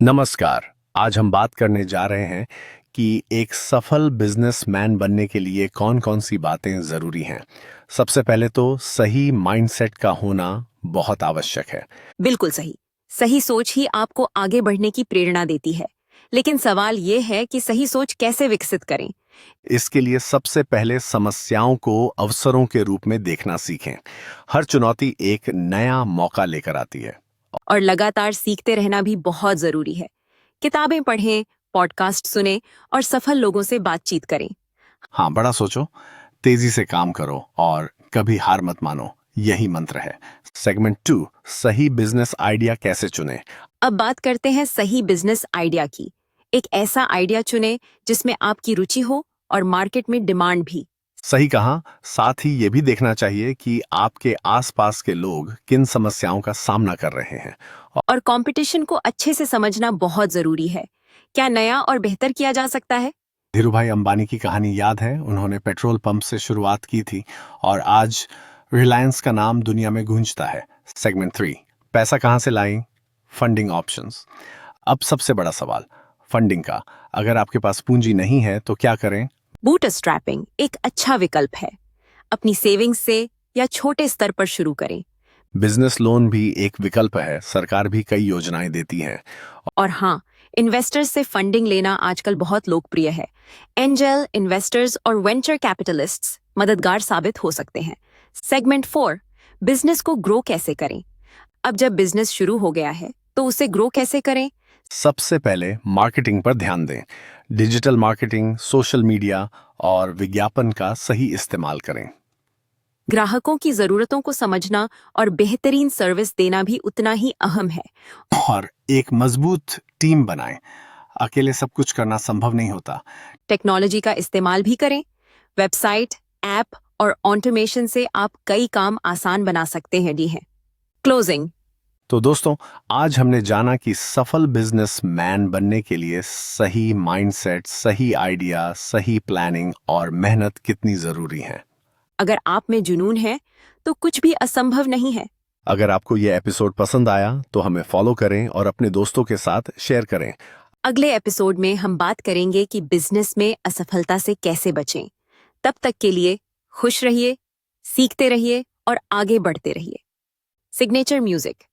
नमस्कार। आज हम बात करने जा रहे हैं कि एक सफल बिजनेसमैन बनने के लिए कौन-कौन सी बातें ज़रूरी हैं। सबसे पहले तो सही माइंडसेट का होना बहुत आवश्यक है। बिल्कुल सही। सही सोच ही आपको आगे बढ़ने की प्रेरणा देती है। लेकिन सवाल ये है कि सही सोच कैसे विकसित करें? इसके लिए सबसे पहले समस्याओं को अवसरों के रूप में देखना सीखें। हर चुनौती एक नया मौका लेकर आती है। और लगातार सीखते रहना भी बहुत जरूरी है। किताबें पढ़ें, पॉडकास्ट सुनें और सफल लोगों से बातचीत करें। हाँ, बड़ा सोचो, तेजी से काम करो और कभी हार मत मानो। यही मंत्र है। सेगमेंट 2, सही बिजनेस आइडिया कैसे चुनें। अब बात करते हैं सही बिजनेस आइडिया की। एक ऐसा आइडिया चुनें जिसमें आपकी रुचि हो और मार्केट में डिमांड भी। सही कहा। साथ ही ये भी देखना चाहिए कि आपके आसपास के लोग किन समस्याओं का सामना कर रहे हैं। और कंपटीशन को अच्छे से समझना बहुत जरूरी है। क्या नया और बेहतर किया जा सकता है? धीरूभाई अंबानी की कहानी याद है? उन्होंने पेट्रोल पंप से शुरुआत की थी और आज रिलायंस का नाम दुनिया में गूंजता है। सेगमेंट 3, पैसा कहाँ से लाएं। Funding options. अब सबसे बड़ा सवाल फंडिंग का। अगर आपके पास पूंजी नहीं है तो क्या करें। बूटस्ट्रैपिंग एक अच्छा विकल्प है। अपनी सेविंग्स से या छोटे स्तर पर शुरू करें। बिजनेस लोन भी एक विकल्प है। सरकार भी कई योजनाएं देती है। और हाँ, इन्वेस्टर्स से फंडिंग लेना आजकल बहुत लोकप्रिय है। एंजल इन्वेस्टर्स और वेंचर कैपिटलिस्ट्स मददगार साबित हो सकते हैं। सेगमेंट 4, बिजनेस को ग्रो कैसे करें? अब जब बिजनेस शुरू हो गया है तो उसे ग्रो कैसे करें? सबसे पहले मार्केटिंग पर ध्यान दें। डिजिटल मार्केटिंग, सोशल मीडिया और विज्ञापन का सही इस्तेमाल करें। ग्राहकों की जरूरतों को समझना और बेहतरीन सर्विस देना भी उतना ही अहम है। और एक मजबूत टीम बनाएं। अकेले सब कुछ करना संभव नहीं होता। टेक्नोलॉजी का इस्तेमाल भी करें। वेबसाइट, ऐप और ऑटोमेशन से आप कई काम आसान बना सकते हैं। डी है क्लोजिंग। तो दोस्तों, आज हमने जाना कि सफल बिजनेसमैन बनने के लिए सही माइंडसेट, सही आइडिया, सही प्लानिंग और मेहनत कितनी जरूरी है। अगर आप में जुनून है तो कुछ भी असंभव नहीं है। अगर आपको यह एपिसोड पसंद आया तो हमें फॉलो करें और अपने दोस्तों के साथ शेयर करें। अगले एपिसोड में हम बात करेंगे कि बिजनेस में असफलता से कैसे बचें। तब तक के लिए खुश रहिए, सीखते रहिए और आगे बढ़ते रहिए। Signature music.